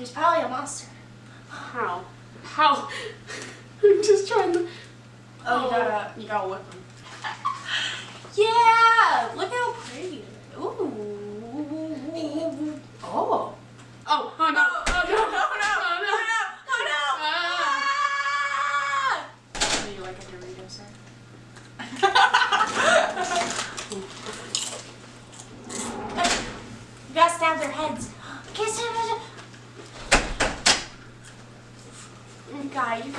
He's probably a monster. How? How? I'm just trying to... Oh, you gotta whip him. Yeah! Look how pretty it is. Ooh. Oh. Oh, oh no. Oh, no, no, no, no, no, oh, no. Ah! Do you like a Dorito, sir? You gotta stab their heads. Kiss him. You got it. You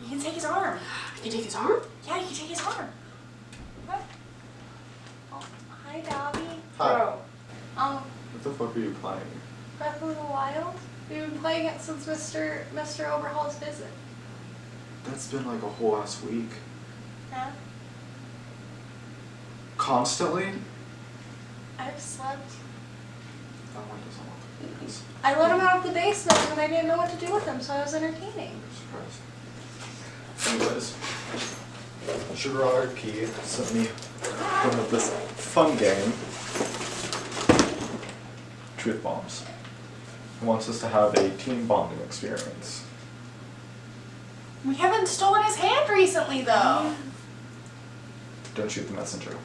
can take his arm. I can take his arm? Yeah, you can take his arm. What? Oh, hi, Dobby. Hi. Bro. What the fuck are you playing? Breath of the Wild? We've been playing it since Mr. Overhaul's visit. That's been like a whole ass week. Yeah? Constantly? I've slept. That one doesn't want to do this. I let him out of the basement and I didn't know what to do with him, so I was entertaining. Surprise. Anyways, Shiguraki sent me one of this fun game, Truth Bombs. He wants us to have a team bonding experience. We haven't stolen his hand recently, though. Don't shoot the messenger.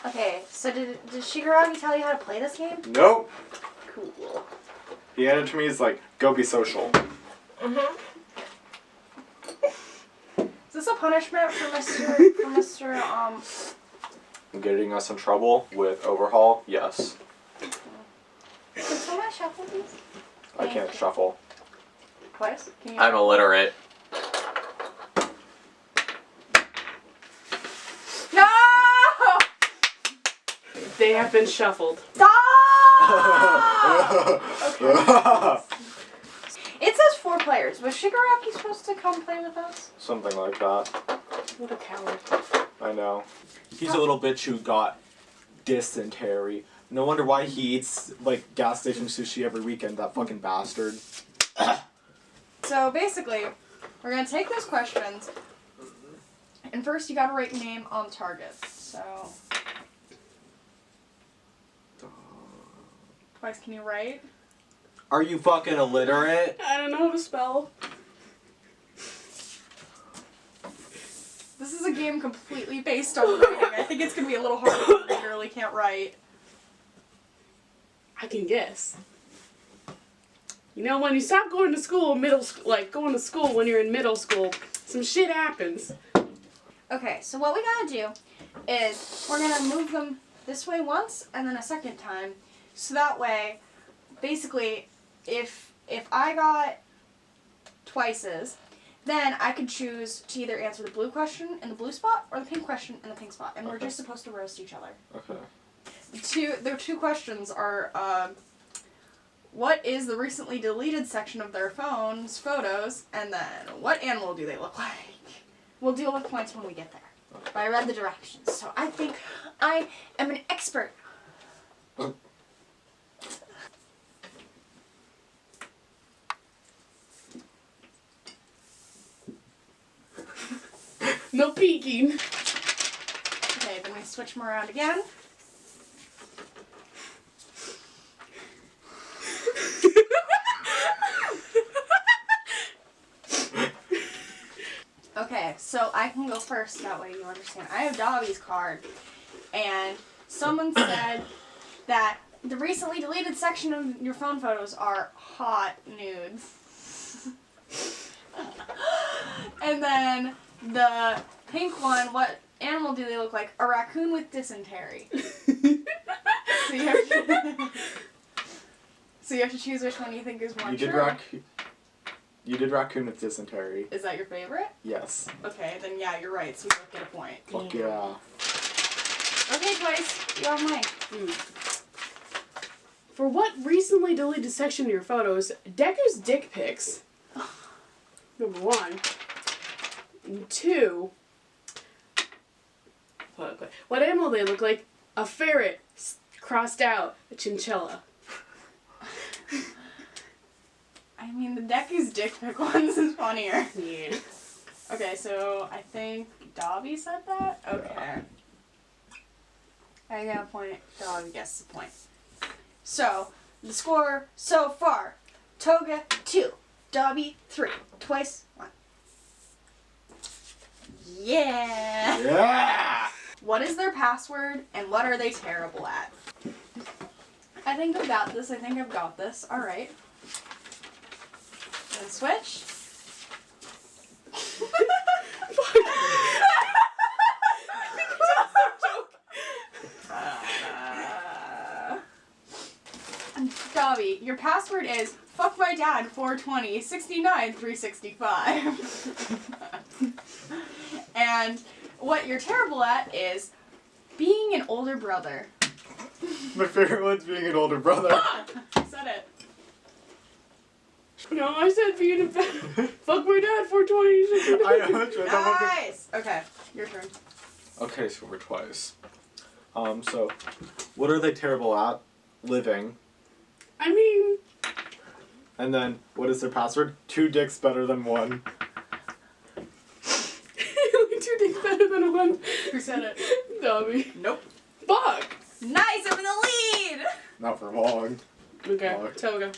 Okay, so did Shiguraki tell you how to play this game? Nope. Cool. He handed it to me, he's like, go be social. Mm-hmm. Is this a punishment for Mr. Getting us in trouble with Overhaul? Yes. Can someone shuffle these? I can't shuffle. Twice? Can you? I'm illiterate. No! They have been shuffled. Stop! Okay. It says 4 players. Was Shiguraki supposed to come play with us? Something like that. What a coward. I know. He's a little bitch who got dysentery. No wonder why he eats, like, gas station sushi every weekend, that fucking bastard. So, basically, we're going to take those questions, and first you got to write your name on the target. So... Twice, can you write? Are you fucking illiterate? I don't know how to spell. This is a game completely based on writing. I think it's going to be a little harder if you really can't write. I can guess. You know, when you stop going to school, going to school when you're in middle school, some shit happens. Okay, so what we gotta do is we're gonna move them this way once and then a second time. So that way, basically, if I got twices, then I could choose to either answer the blue question in the blue spot or the pink question in the pink spot. And we're just supposed to roast each other. Okay. The two questions are, what is the recently deleted section of their phone's photos, and then what animal do they look like? We'll deal with points when we get there. But I read the directions, so I think I am an expert. No peeking. Okay, then we switch them around again. Okay, so I can go first, that way you understand. I have Dobby's card, and someone said that the recently deleted section of your phone photos are hot nudes. And then the pink one, what animal do they look like? A raccoon with dysentery. So you have to choose which one you think is more true. You did raccoon with dysentery. Is that your favorite? Yes. Okay, then yeah, you're right, so we both get a point. Fuck yeah. Okay, Twice, you have mine. For what recently deleted section of your photos, Decker's dick pics? Number 1. And 2. What animal they look like? A ferret crossed out. A chinchilla. I mean, the Decky's dick pic ones is funnier. Yeah. Okay, so I think Dobby said that? Okay. I get a point. Dog gets the point. So, the score so far. Toga 2. Dobby 3. Twice 1. Yeah! Yeah! What is their password and what are they terrible at? I think I've got this. Alright. And switch. Dobby, your password is fuck my dad 420 69 365. And what you're terrible at is being an older brother. My favorite one's being an older brother. I said it. No, I said being a fuck my dad 420. I know. Nice. Okay, your turn. Okay, so we're twice. So, what are they terrible at? Living. I mean, And then, what is their password? 2 dicks better than 1. 2 dicks better than 1. Who said it? Dobby. Nope. Fuck. Nice, I'm in the lead. Not for long. Okay, Fuck. Toga.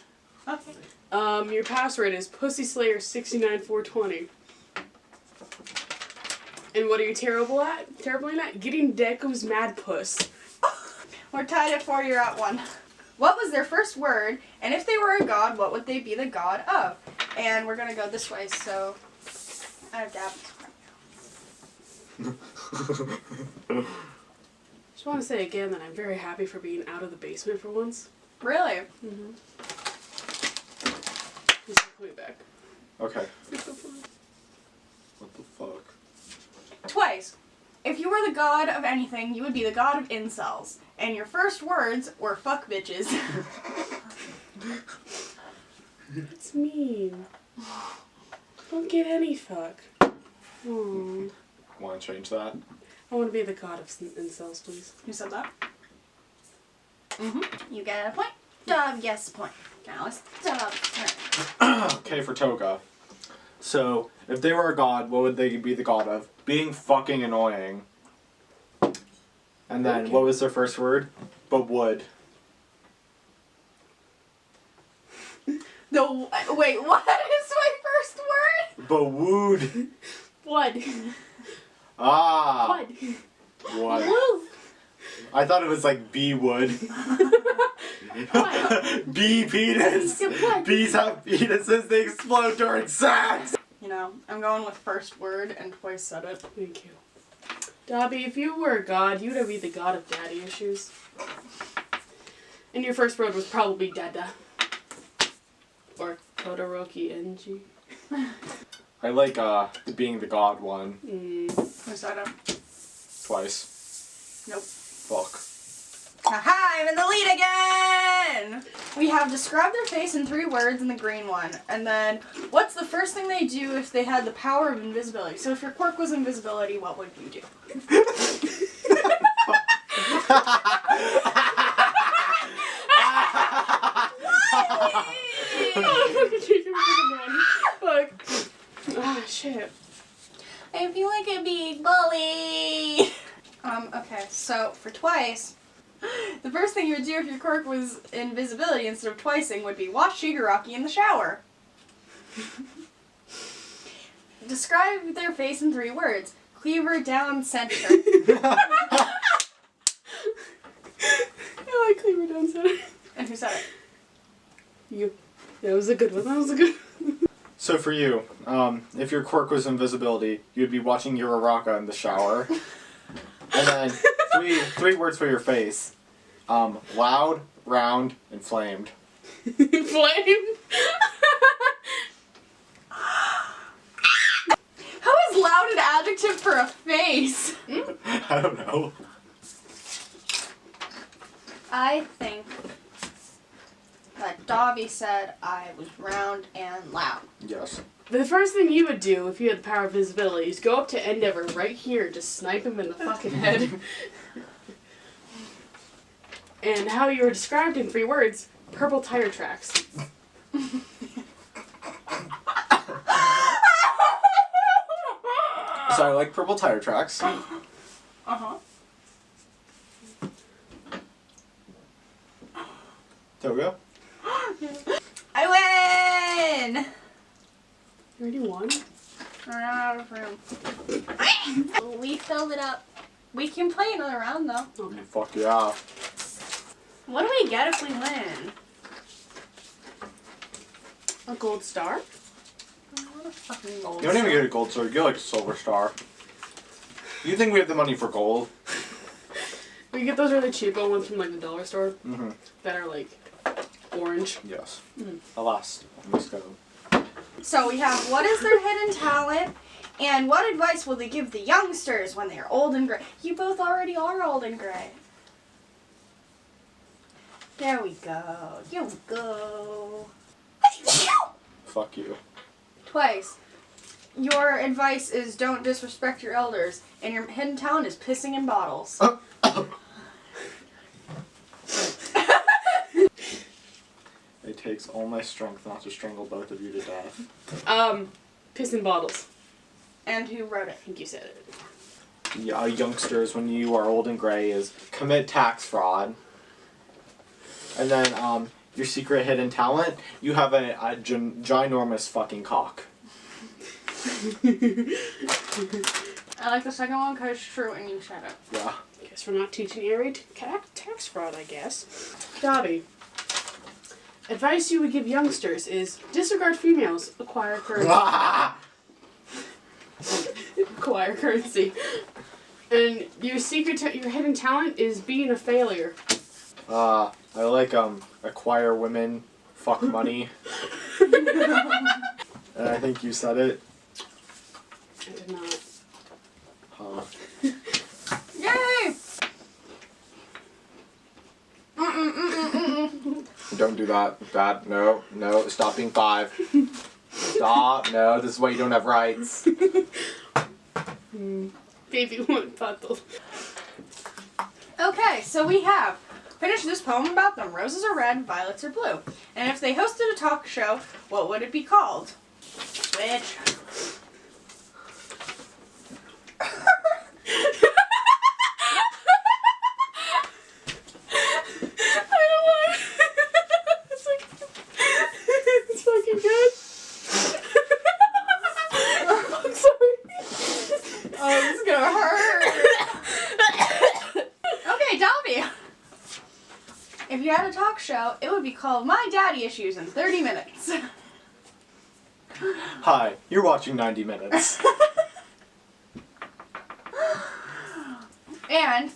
Okay. Your password is PussySlayer69420. And what are you terribly at? Getting Deku's mad puss. We're tied at 4. You're at 1. What was their first word? And if they were a god, what would they be the god of? And we're gonna go this way. So I have dabs. Just want to say again that I'm very happy for being out of the basement for once. Really? Mm-hmm. Just coming back. Okay. It's so fun. What the fuck? Twice. If you were the god of anything, you would be the god of incels. And your first words were fuck bitches. That's mean. Don't get any fuck. Aww. Want to change that? I want to be the god of incels, please. Who said that? Mm-hmm. You get a point. Dog gets a point. Now it's Dog's turn. Okay, for Toga. So, if they were a god, what would they be the god of? Being fucking annoying. And then, Okay. what was their first word? But would. Wait, what is my first word? But would. Blood. Ah. Blood. What? Woo. I thought it was like bee would. Bee penis. What? Bees have penises. They explode during sex. You know, I'm going with first word and twice said it. Thank you. Dobby, if you were a god, you would be the god of daddy issues. And your first word was probably Dada. Or Todoroki NG. I like the being the god one. Who said it? Twice. Nope. Fuck. Haha, I'm in the lead again! We have described their face in 3 words in the green one. And then, what's the first thing they do if they had the power of invisibility? So if your quirk was invisibility, what would you do? Fuck. Ah, shit. I feel like a big bully! Okay, so for twice, the first thing you would do if your quirk was invisibility instead of twicing would be watch shiguraki in the shower. Describe their face in 3 words. Cleaver down center. I like Cleaver down center. And who said it? You. That was a good one. So for you, if your quirk was invisibility, you'd be watching your Uraraka in the shower. And then 3 words for your face. Loud, round, and flamed. Flame. How is loud an adjective for a face? I don't know. I think that Dobby said I was round and loud. Yes. But the first thing you would do if you had the power of visibility is go up to Endeavor right here and just snipe him in the fucking head. And how you were described in 3 words, purple tire tracks. So I like purple tire tracks. Uh-huh. Toga? I win! You already won? I ran out of room. We filled it up. We can play another round though. Okay. Fuck yeah. What do we get if we win? A gold star? What a fucking gold. You don't even get a gold star, you get like a silver star. You think we have the money for gold? We get those really cheap ones from like the dollar store Mm-hmm. that are like orange. Yes. Mm. Alas, let's go. So we have what is their hidden talent, and what advice will they give the youngsters when they are old and gray? You both already are old and gray. There we go. Here we go. Fuck you. Twice. Your advice is don't disrespect your elders, and your hidden talent is pissing in bottles. It takes all my strength not to strangle both of you to death. Piss in bottles. And who wrote I it? think you said it. Yeah, youngsters, when you are old and gray, is commit tax fraud. And then, your secret hidden talent, you have a ginormous fucking cock. I like the second one because it's true and you said it. Yeah. Guess we're not teaching area tax fraud, I guess. Dobby. Advice you would give youngsters is disregard females, acquire currency. Acquire currency. And your your hidden talent is being a failure. I like, acquire women, fuck money. And I think you said it. I did not. Huh. Yay! Don't do that. Bad. No. No. Stop being 5. Stop. No. This is why you don't have rights. Baby one bottle. Okay, so we have finished this poem about them. Roses are red, violets are blue. And if they hosted a talk show, what would it be called? Switch. It's fucking good. I'm sorry. Oh, this is gonna hurt. Okay, Dobby. If you had a talk show, it would be called My Daddy Issues in 30 Minutes. Hi. You're watching 90 Minutes. And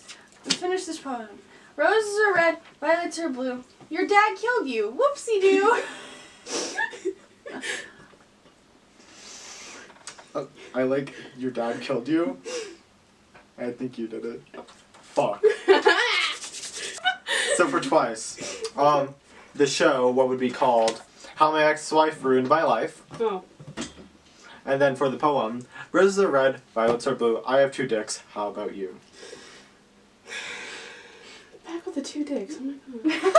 we finished this poem. Roses are red, violets are blue. Your dad killed you. Whoopsie-doo. I like your dad killed you. I think you did it. Fuck. So for twice, the show, what would be called How My Ex-Wife Ruined My Life. Oh. And then for the poem, roses are red, violets are blue, I have 2 dicks, how about you? Back with the 2 dicks. Oh my god.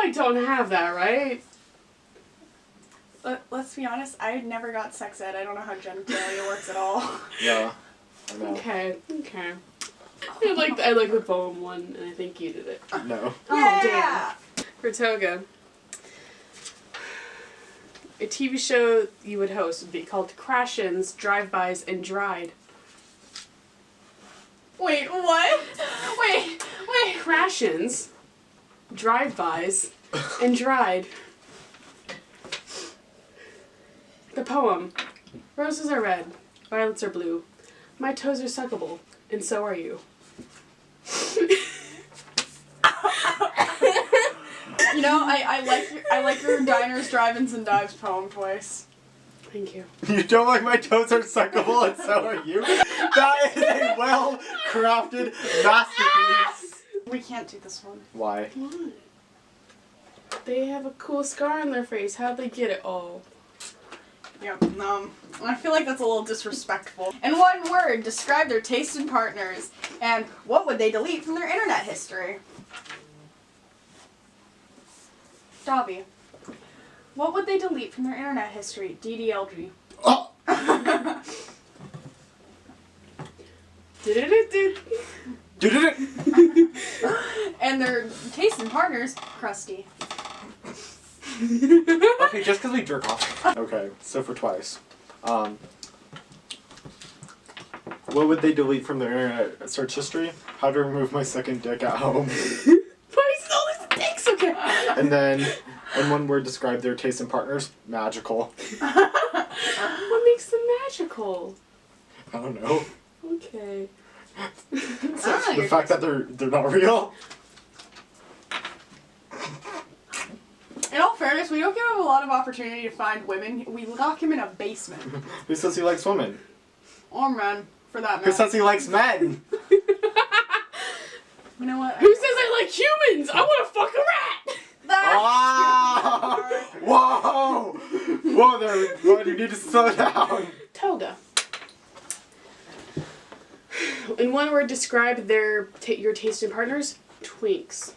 I don't have that, right? Let's be honest, I never got sex ed. I don't know how genitalia works at all. Yeah, I know. Okay. I like the poem one, and I think you did it. No. Oh, Yeah. damn. For Toga, a TV show you would host would be called Crash-Ins, Drive-Bys, and Dried. Wait, what? Wait. Crash-Ins, Drive-Bys, and Dried. The poem. Roses are red, violets are blue. My toes are suckable, and so are you. You know, I like your diners, drive-ins, and dives poem twice. Thank you. You don't like my toes are suckable and so are you? That is a well-crafted masterpiece. We can't do this one. Why? What? They have a cool scar on their face. How'd they get it? Oh. Yep. I feel like that's a little disrespectful. In one word, describe their taste in partners, and what would they delete from their internet history? Dobby. What would they delete from their internet history? DDLG. Oh! Did it? Did it? And their taste in partners, crusty. Okay, just because we jerk off. Okay, so for twice. What would they delete from their internet search history? How to remove my second dick at home. Twice all these dicks, okay. And then, in one word, describe their taste in partners. Magical. What makes them magical? I don't know. Okay. The fact that they're not real. In all fairness, we don't give him a lot of opportunity to find women. We lock him in a basement. Who says he likes women? Or men, for that matter. Who says he likes men? You know what? Who says I like humans? I want to fuck a rat! That's Whoa! Whoa there, Lord, you need to slow down. Toga. In one word, describe your taste in partners. Twinks.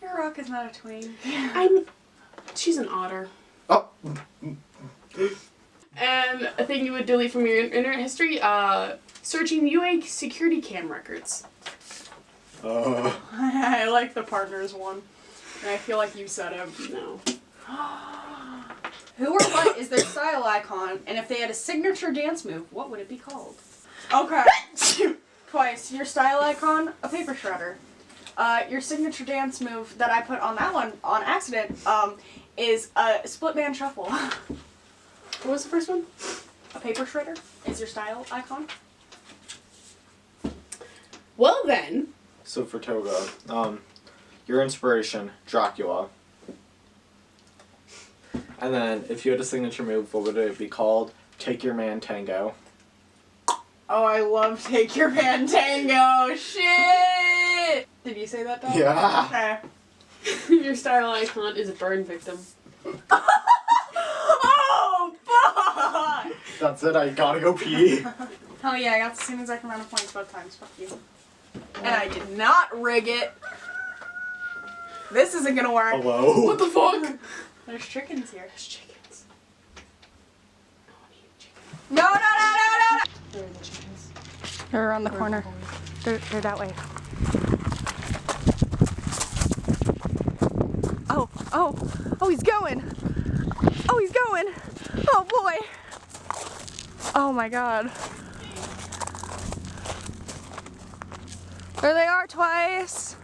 Your rock is not a tween. She's an otter. Oh. And a thing you would delete from your internet history, searching UA security cam records. I like the partners one. And I feel like you said it. No. Who or what is their style icon? And if they had a signature dance move, what would it be called? Okay. Twice. Your style icon, a paper shredder. Your signature dance move that I put on that one on accident is a split man shuffle. What was the first one? A paper shredder is your style icon. Well then. So for Toga, your inspiration, Dracula. And then if you had a signature move, what would it be called? Take Your Man Tango. Oh, I love Take Your Man Tango. Shit! Did you say that, Dad? Yeah. Okay. Your style icon is a burn victim. Oh, fuck! That's it, I gotta go pee. Hell yeah, I got the same exact amount of points both times. Fuck you. And I did not rig it. This isn't gonna work. Hello? What the fuck? There's chickens here. There's chickens. I want to eat chicken. No, no, no, no, no! Where are the chickens? They're around the Where corner. are They're that way. Oh, he's going. Oh, he's going. Oh, boy. Oh, my God. There they are twice.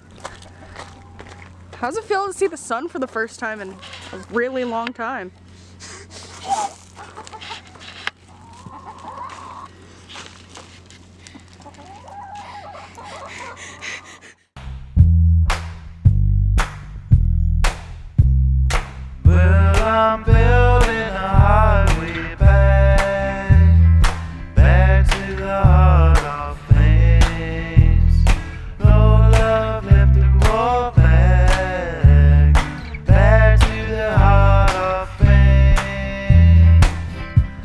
How's it feel to see the sun for the first time in a really long time? Well, I'm built